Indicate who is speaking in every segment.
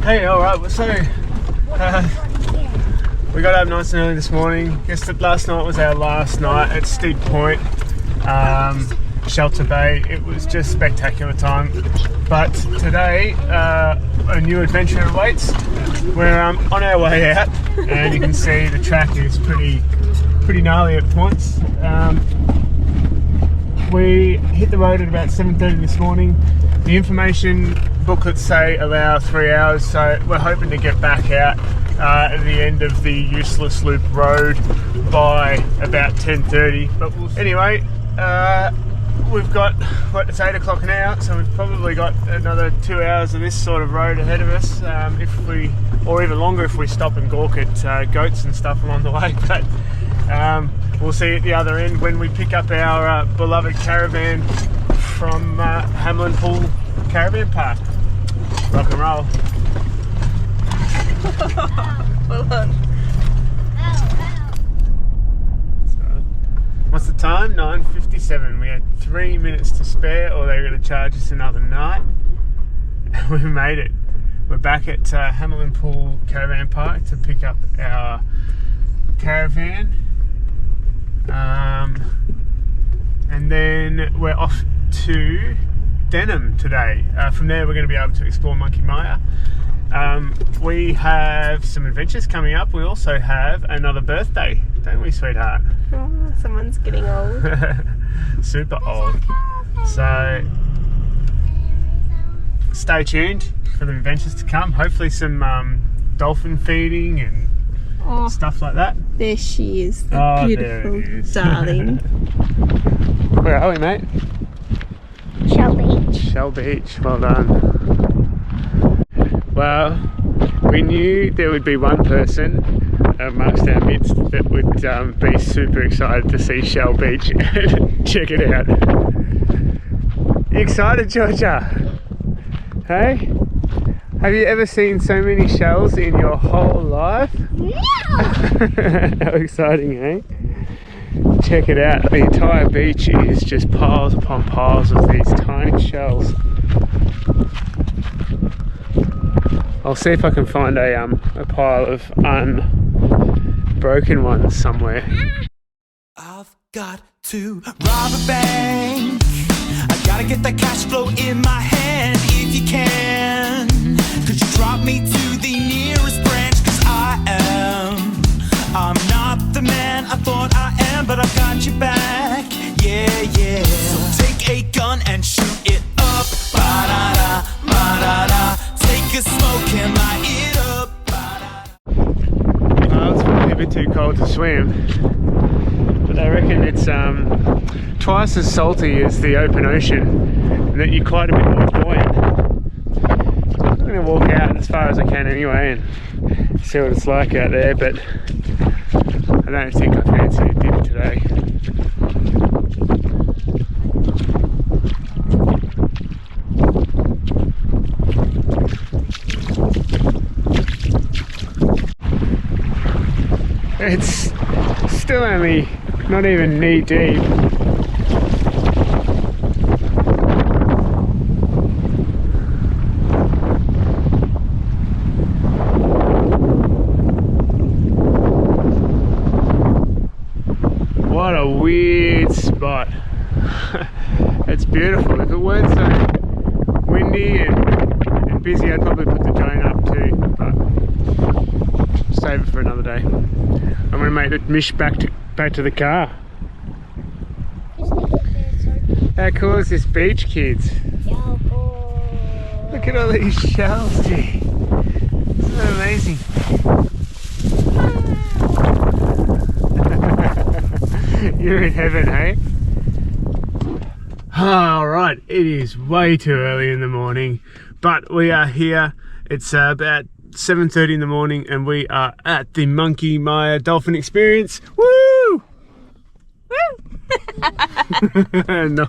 Speaker 1: Hey, alright, so we got up nice and early this morning. Guess that last night was our last night at Skipjack Point, Shelter Bay. It was just spectacular time. But today, a new adventure awaits. We're on our way out, and you can see the track is pretty gnarly at points. We hit the road at about 7:30 this morning. The information booklets say allow 3 hours, so we're hoping to get back out at the end of the useless loop road by about 10:30. But anyway, we've got, it's 8 o'clock now, so we've probably got another 2 hours of this sort of road ahead of us, or even longer if we stop and gawk at goats and stuff along the way. But we'll see at the other end when we pick up our beloved caravan from Hamlin Pool Caravan Park. Rock and roll.
Speaker 2: Well done.
Speaker 1: So, what's the time? 9:57. We had 3 minutes to spare, or they were going to charge us another night. We made it. We're back at Hamlin Pool Caravan Park to pick up our caravan. And then we're off to Denham today. From there we're going to be able to explore Monkey Mia. We have some adventures coming up. We also have another birthday, don't we, sweetheart?
Speaker 2: Oh, someone's getting old.
Speaker 1: Super old. So stay tuned for the adventures to come. Hopefully some dolphin feeding and stuff like that.
Speaker 2: There she is, the beautiful darling.
Speaker 1: Where are we, mate?
Speaker 3: Shell Beach.
Speaker 1: Shell Beach, well done. Well, we knew there would be one person amongst our midst that would be super excited to see Shell Beach and check it out. You excited, Georgia? Hey? Have you ever seen so many shells in your whole life?
Speaker 3: Yeah!
Speaker 1: How exciting, eh? Check it out. The entire beach is just piles upon piles of these tiny shells. I'll see if I can find a pile of unbroken ones somewhere.
Speaker 4: I've got to rob a bank. I gotta get that cash flow in my hand. If you can, could you drop me to the nearest branch? Cause I'm not the man I thought I am, but I've got your back, yeah. So take a gun and shoot it up, ba-da-da, ba-da-da. Take a smoke and light it up, ba-da-da.
Speaker 1: Well, it's probably a bit too cold to swim, but I reckon it's twice as salty as the open ocean, and that you're quite a bit more buoyant. I'm going to walk out as far as I can anyway and see what it's like out there, but I don't think I fancy a dip today. It's still only not even knee deep. What a weird spot. It's beautiful. If it weren't so windy and busy, I'd probably put the drone up too, but save it for another day. I'm going to make the mish back to the car. How cool is this beach, kids? Look at all these shells, gee. Isn't that amazing? You're in heaven, hey? Alright, it is way too early in the morning, but we are here. It's about 7:30 in the morning and we are at the Monkey Mia Dolphin Experience. Woo!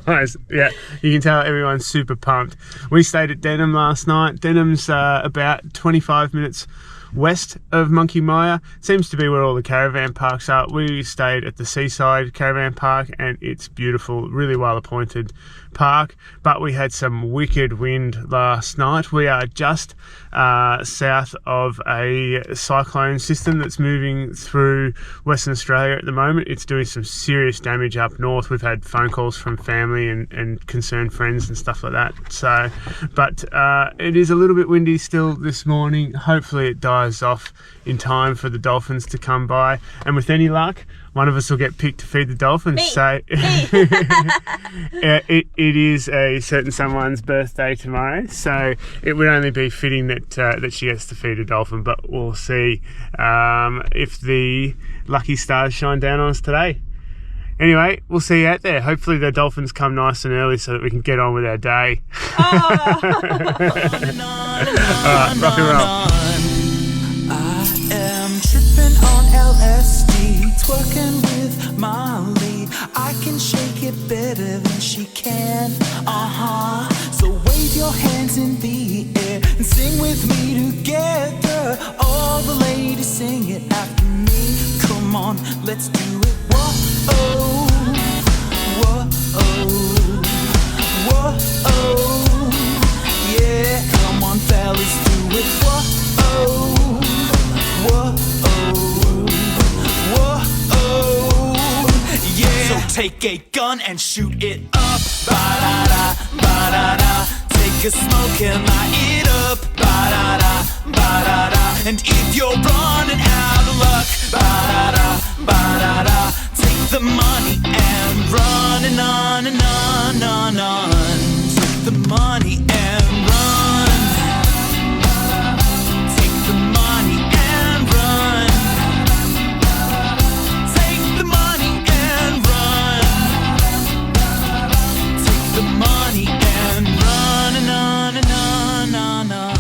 Speaker 1: Nice. Yeah, you can tell everyone's super pumped. We stayed at Denham last night. Denham's about 25 minutes west of Monkey Mia. Seems to be where all the caravan parks are. We stayed at the Seaside Caravan Park and it's beautiful, really well appointed, park, but we had some wicked wind last night. We are just south of a cyclone system that's moving through Western Australia at the moment. It's doing some serious damage up north. We've had phone calls from family and concerned friends and stuff like that. So, but it is a little bit windy still this morning. Hopefully it dies off in time for the dolphins to come by, and with any luck one of us will get picked to feed the dolphins.
Speaker 2: Me.
Speaker 1: So it is a certain someone's birthday tomorrow, so it would only be fitting that she gets to feed a dolphin, but we'll see if the lucky stars shine down on us today. Anyway, we'll see you out there. Hopefully the dolphins come nice and early so that we can get on with our day. Alright, rock and roll.
Speaker 4: I am tripping on LSD, twerking with my lead. I can shake it better than she can. So wave your hands in the air and sing with me together. All the ladies sing it after me. Come on, let's do it. Whoa, whoa, whoa, yeah. Come on, fellas, do it. Whoa, whoa, yeah. So take a gun and shoot it up. Ba-da-da, ba-da-da. Take a smoke and light it up. Ba-da-da, ba-da-da. And if you're running out of luck, ba-da-da, ba-da-da. Take the money and run and on and on and on. Take the money and run. Take the money and run. Take the money and run. Take the money and run and on and on and on.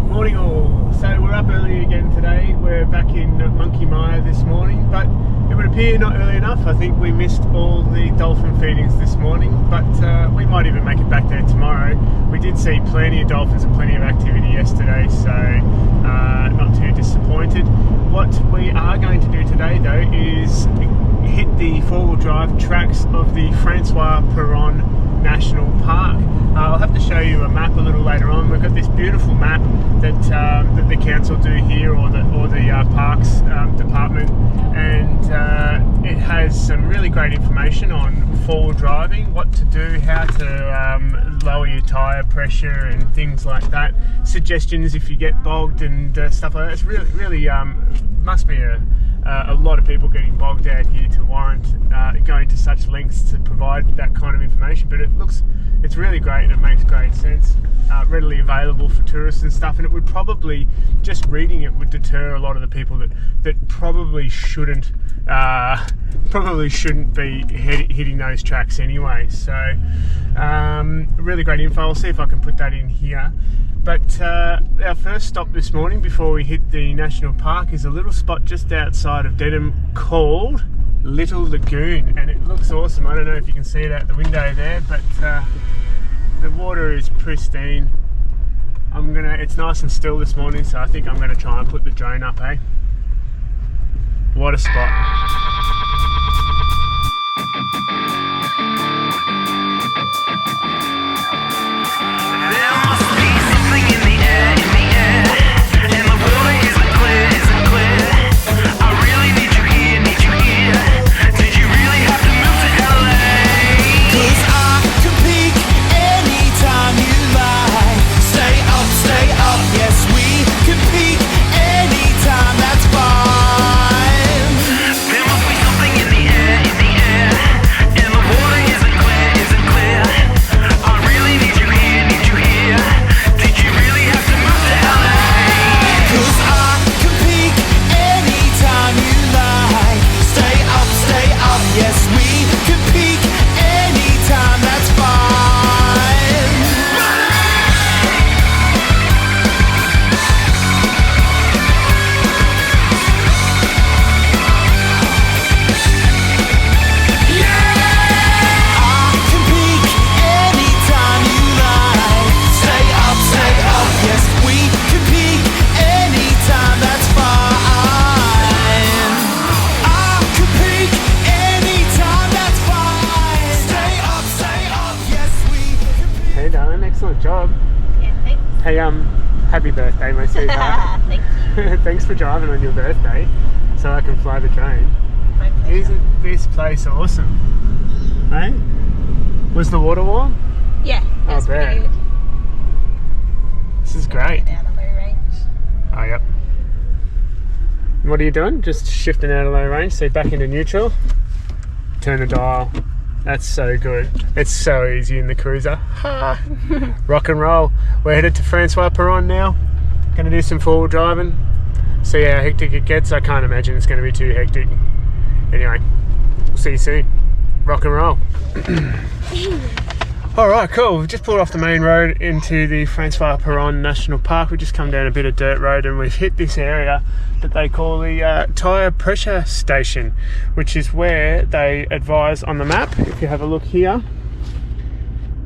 Speaker 1: Morning all. So we're up early again today. We're back in Monkey Mire this morning, but it would appear not early enough. I think we missed all the dolphin feedings this morning, but we might even make it back there tomorrow. We did see plenty of dolphins and plenty of activity yesterday, so not too disappointed. What we are going to do today though is hit the four-wheel drive tracks of the Francois Peron National Park. I'll have to show you a map a little later on. We've got this beautiful map that the council do here, or the parks department, and it has some really great information on four-wheel driving, what to do, how to lower your tyre pressure and things like that. Suggestions if you get bogged and stuff like that. It's really must be a lot of people getting bogged out here to warrant going to such lengths to provide that kind of information, but it's really great and it makes great sense. Readily available for tourists and stuff, and it would probably, just reading it would deter a lot of the people that probably shouldn't be hitting those tracks anyway. So really great info. I'll see if I can put that in here. But our first stop this morning before we hit the national park is a little spot just outside of Dedham called Little Lagoon, and it looks awesome. I don't know if you can see it out the window there, but the water is pristine. It's nice and still this morning, so I think I'm gonna try and put the drone up, eh? What a spot.
Speaker 4: Here
Speaker 1: Hey, happy birthday, my sweetheart.
Speaker 2: Thank you.
Speaker 1: Thanks for driving on your birthday so I can fly the drone.
Speaker 2: My pleasure.
Speaker 1: Isn't this place awesome? Hey? Was the water warm?
Speaker 2: Yeah, that's
Speaker 1: bet.
Speaker 2: pretty good.
Speaker 1: This is great.
Speaker 2: Get out of low range.
Speaker 1: Oh, yep. What are you doing? Just shifting out of low range, so back into neutral. Turn the dial. That's so good. It's so easy in the cruiser. Rock and roll. We're headed to Francois Peron now. Going to do some forward driving. See how hectic it gets. I can't imagine it's going to be too hectic. Anyway, we'll see you soon. Rock and roll. Alright, cool. We've just pulled off the main road into the Francois Peron National Park. We've just come down a bit of dirt road and we've hit this area that they call the tyre pressure station, which is where they advise on the map. If you have a look here,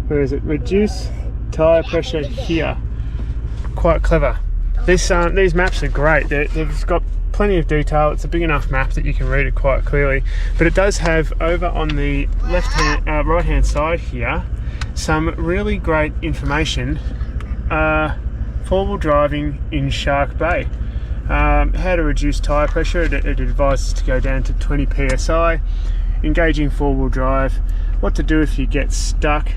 Speaker 1: where is it? Reduce tyre pressure here. Quite clever. These maps are great. They've got plenty of detail. It's a big enough map that you can read it quite clearly, but it does have over on the right hand side here some really great information. Four-wheel driving in Shark Bay, how to reduce tyre pressure. It advises to go down to 20 psi, engaging four-wheel drive, what to do if you get stuck,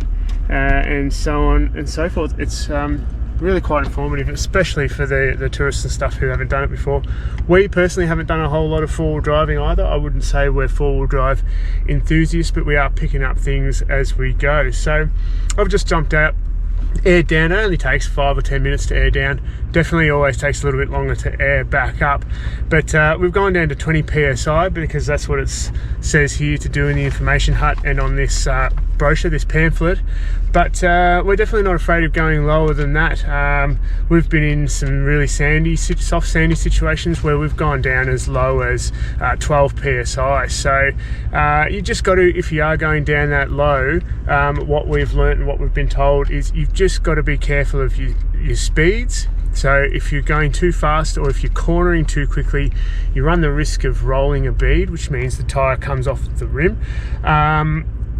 Speaker 1: and so on and so forth. It's really quite informative, especially for the tourists and stuff who haven't done it before. We personally haven't done a whole lot of four-wheel driving either. I wouldn't say we're four-wheel drive enthusiasts, but we are picking up things as we go. So I've just jumped out, aired down. It only takes 5 or 10 minutes to air down. Definitely always takes a little bit longer to air back up, but we've gone down to 20 psi because that's what it says here to do in the information hut and on this brochure, this pamphlet. But we're definitely not afraid of going lower than that. We've been in some really soft sandy situations where we've gone down as low as 12 psi. So you just got to, if you are going down that low, what we've learnt and what we've been told is you've just got to be careful of your speeds. So if you're going too fast or if you're cornering too quickly, you run the risk of rolling a bead, which means the tyre comes off the rim.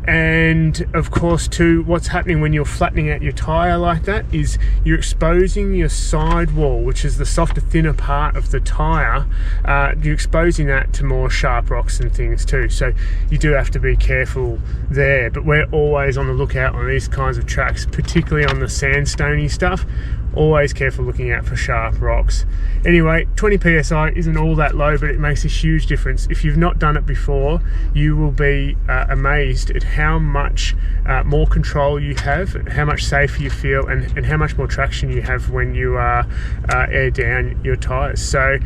Speaker 1: And of course too, what's happening when you're flattening out your tyre like that is you're exposing your sidewall, which is the softer, thinner part of the tyre. You're exposing that to more sharp rocks and things too, so you do have to be careful there. But we're always on the lookout on these kinds of tracks, particularly on the sandstony stuff. Always careful looking out for sharp rocks. Anyway, 20 psi isn't all that low, but it makes a huge difference. If you've not done it before, you will be amazed at how much more control you have, how much safer you feel, and how much more traction you have when you air down your tyres. So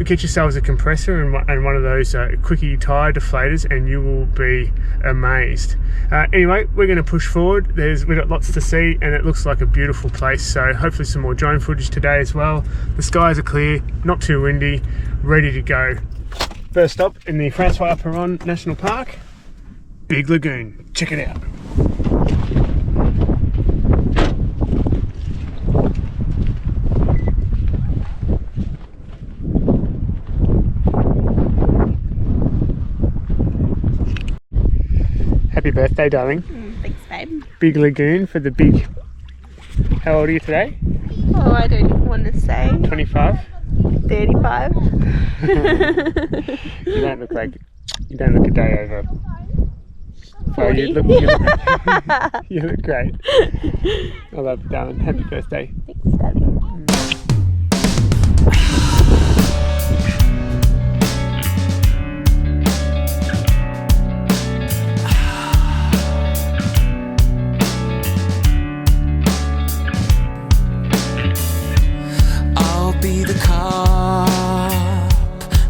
Speaker 1: get yourselves a compressor and one of those quickie tyre deflators and you will be amazed. Anyway, we're going to push forward. We've got lots to see and it looks like a beautiful place, so hopefully some more drone footage today as well. The skies are clear, not too windy, ready to go. First stop in the Francois Peron National Park, Big Lagoon. Check it out. Happy birthday, darling.
Speaker 2: Thanks, babe.
Speaker 1: Big Lagoon for the big... How old are you today?
Speaker 2: Oh, I don't even want to say.
Speaker 1: 25?
Speaker 2: 35.
Speaker 1: You don't look a day over
Speaker 2: 40.
Speaker 1: You look great. I love you, darling. Happy birthday.
Speaker 2: Thanks, darling.
Speaker 4: Be the cop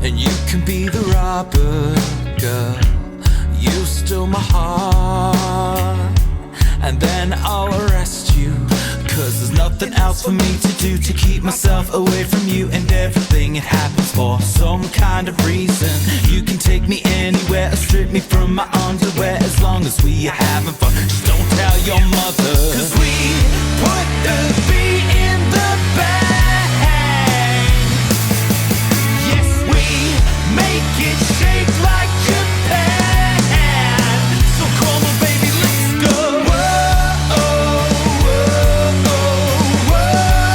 Speaker 4: and you can be the robber, girl. You stole my heart and then I'll arrest you, 'cause there's nothing else for me to do to keep myself away from you. And everything, it happens for some kind of reason. You can take me anywhere or strip me from my underwear, as long as we are having fun. Just don't tell your mother, 'cause we put the beat in the bag. Make it shake like Japan. So come on, baby, let's go. Whoa, whoa, whoa, whoa.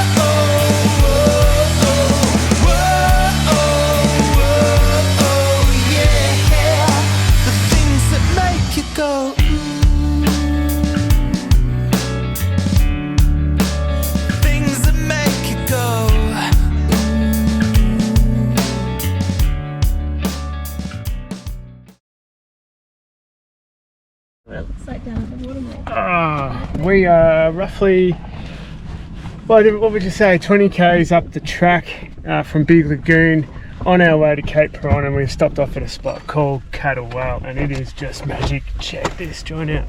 Speaker 1: We are roughly, what would you say, 20 k's up the track from Big Lagoon on our way to Cape Peron, and we've stopped off at a spot called Cattle Well, and it is just magic. Check this joint out.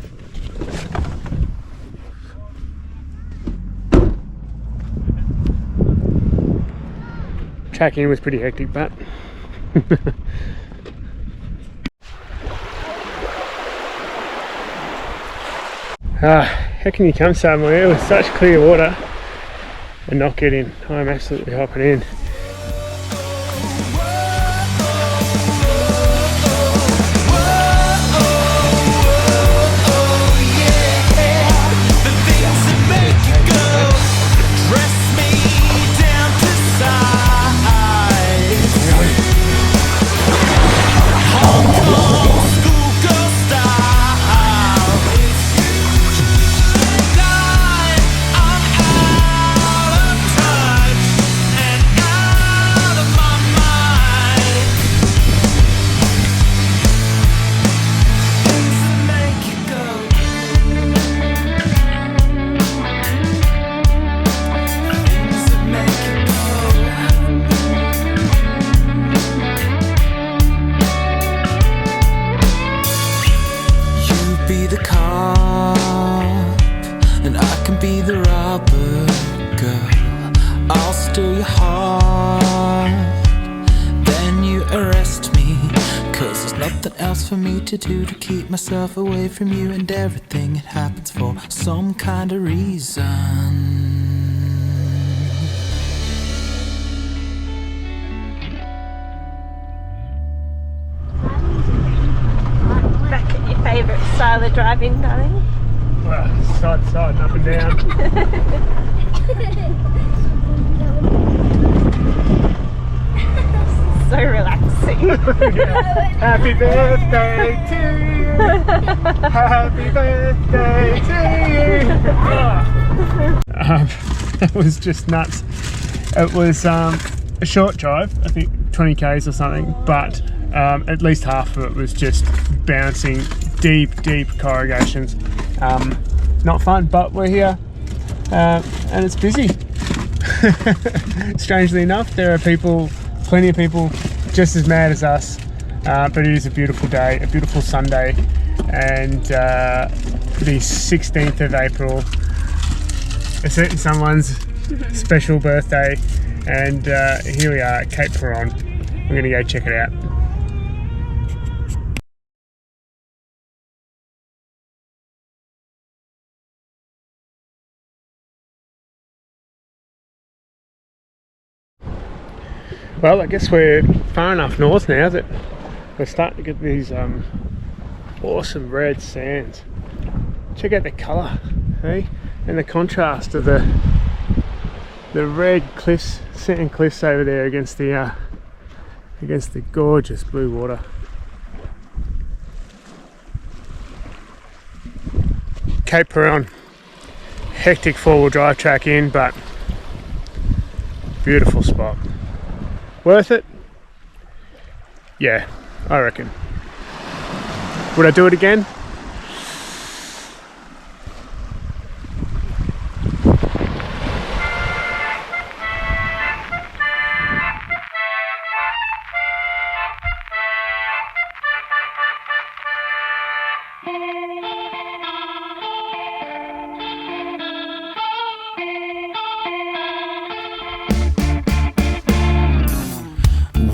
Speaker 1: Tracking was pretty hectic, but how can you come somewhere with such clear water and not get in? I'm absolutely hopping in.
Speaker 4: For me to do to keep myself away from you, and everything it happens for some kind of reason.
Speaker 2: Back at your favourite style of driving, darling.
Speaker 1: Well, side to side and up and down.
Speaker 2: So relaxing.
Speaker 1: Happy birthday to you. Happy birthday to you. That was just nuts. It was a short drive, I think 20 k's or something, but at least half of it was just bouncing deep corrugations. Not fun, but we're here and it's busy. Strangely enough, there are plenty of people just as mad as us, but it is a beautiful day, a beautiful Sunday, and the 16th of April, a certain someone's special birthday, and here we are at Cape Peron. I'm going to go check it out. Well, I guess we're far enough north now that we're starting to get these awesome red sands. Check out the colour, hey? And the contrast of the red cliffs, sand cliffs over there against the gorgeous blue water. Cape Peron, hectic four-wheel drive track in, but beautiful spot. Worth it? Yeah, I reckon. Would I do it again?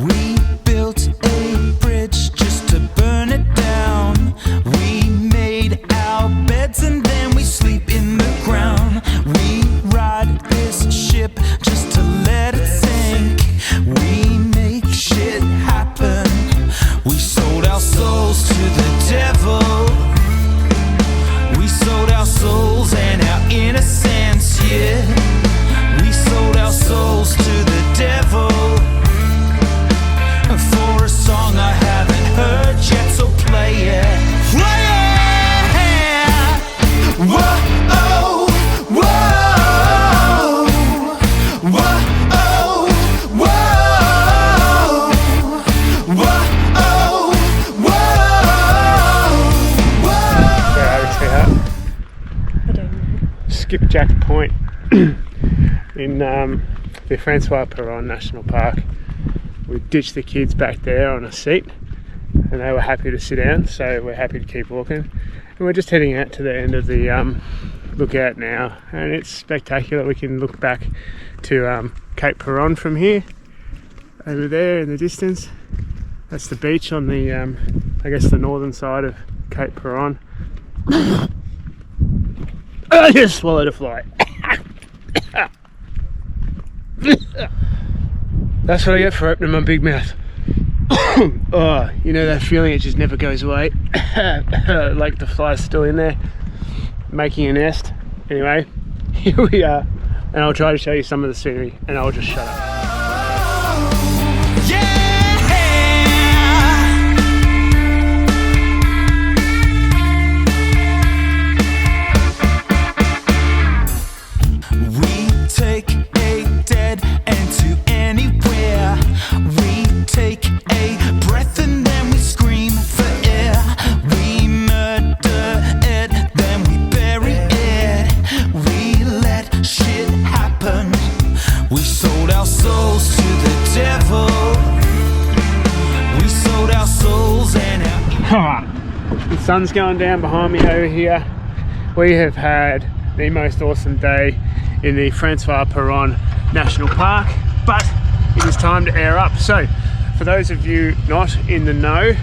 Speaker 4: We built a bridge just to burn it down. We
Speaker 1: Skipjack Point in the Francois Peron National Park. We ditched the kids back there on a seat and they were happy to sit down, so we're happy to keep walking. And we're just heading out to the end of the lookout now, and it's spectacular. We can look back to Cape Peron from here. Over there in the distance, that's the beach on the I guess the northern side of Cape Peron. I just swallowed a fly. That's what I get for opening my big mouth. Oh, you know that feeling, it just never goes away. Like the fly's still in there making a nest. Anyway, here we are, and I'll try to show you some of the scenery and I'll just shut up. The sun's going down behind me over here. We have had the most awesome day in the Francois Peron National Park, but it is time to air up. So for those of you not in the know,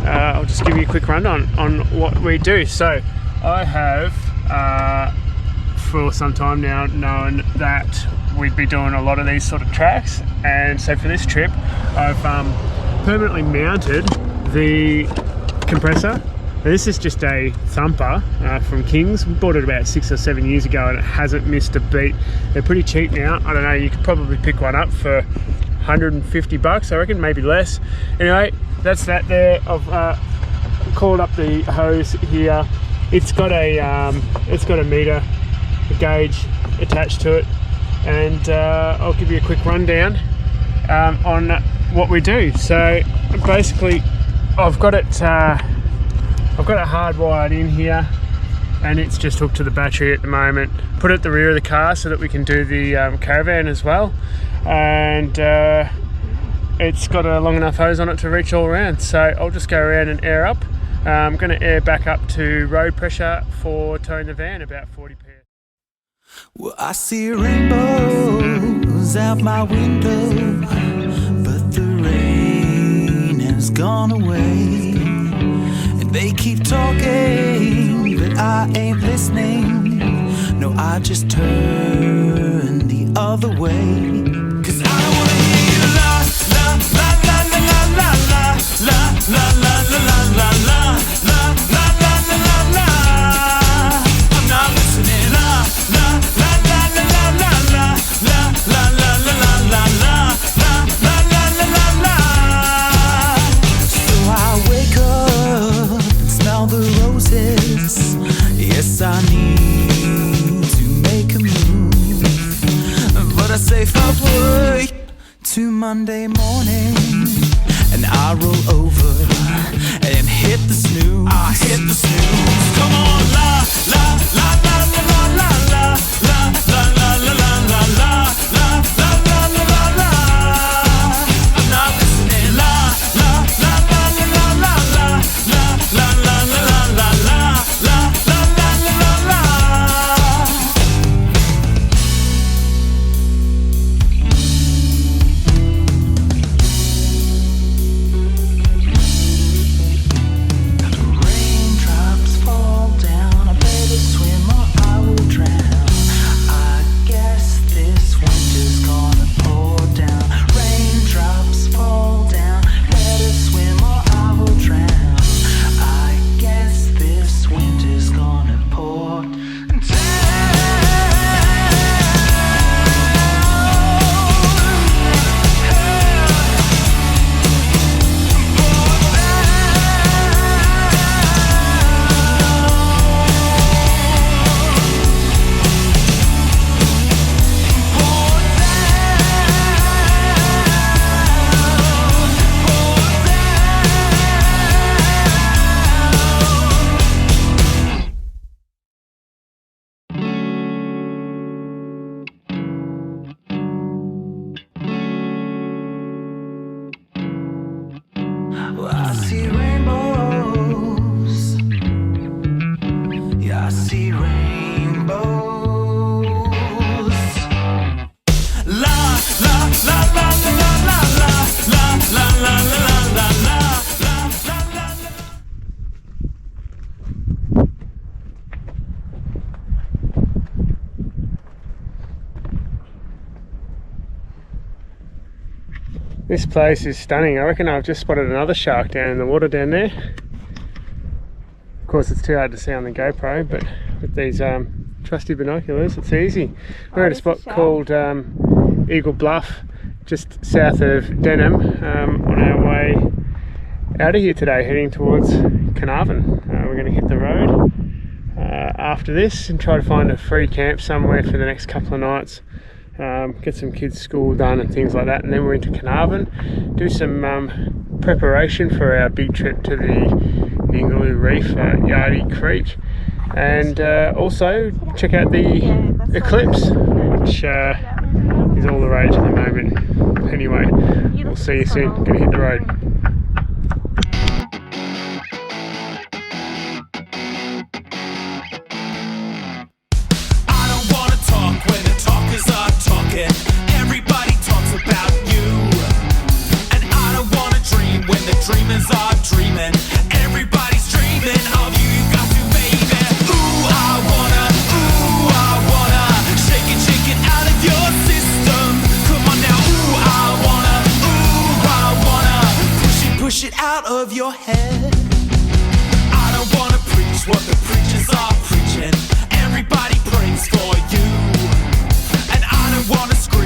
Speaker 1: I'll just give you a quick rundown on what we do. So I have for some time now known that we'd be doing a lot of these sort of tracks, and so for this trip I've permanently mounted the compressor. Now, this is just a thumper from King's. We bought it about 6 or 7 years ago and it hasn't missed a beat. They're pretty cheap now. I don't know, you could probably pick one up for 150 bucks, I reckon, maybe less. Anyway, that's that there. I've called up the hose here. It's got a meter, a gauge attached to it, and I'll give you a quick rundown on what we do. So basically I've got it hardwired in here, and it's just hooked to the battery at the moment. Put it at the rear of the car so that we can do the Caravan as well, and it's got a long enough hose on it to reach all around. So I'll just go around and air up. I'm going to air back up to road pressure for towing the van, about 40 psi.
Speaker 4: Well, I see rainbows out my window, but the rain has gone away. And they keep talking, but I ain't listening. No, I just turn the other way. 'Cause I don't wanna hear you la la la la la la la la la la la la la la la la la la la. I'm not listening. La la la la la la la la la la la la la la la la la. So I wake up and smell the roses. Yes, I need to make a move, but I say fuck work to Monday morning, and I roll over and hit the snooze. I hit the snooze. Come on, la la la la la la la la la la la la la la la la la la la. I'm not listening. La la la la la la la la la la la la la la la la la la. Raindrops fall down, I better swim or I will drown. I
Speaker 1: This place is stunning. I reckon I've just spotted another shark down in the water down there. Of course, it's too hard to see on the GoPro, but with these trusty binoculars, it's easy. We're at a spot called Eagle Bluff, just south of Denham, on our way out of here today, heading towards Caravan. We're going to hit the road after this and try to find a free camp somewhere for the next couple of nights. Get some kids' school done and things like that, and then we're into Caravan, do some preparation for our big trip to the Ningaloo Reef at Yardie Creek, and also check out the eclipse, which is all the rage at the moment. Anyway, we'll see you soon. Gonna hit the road.
Speaker 4: Everybody talks about you, and I don't wanna dream when the dreamers are dreaming. Everybody's dreaming of you, you got to, baby. Ooh, I wanna shake it out of your system. Come on now, ooh, I wanna push it out of your head. I don't wanna preach what the preachers are preaching. Everybody prays for you, and I don't wanna scream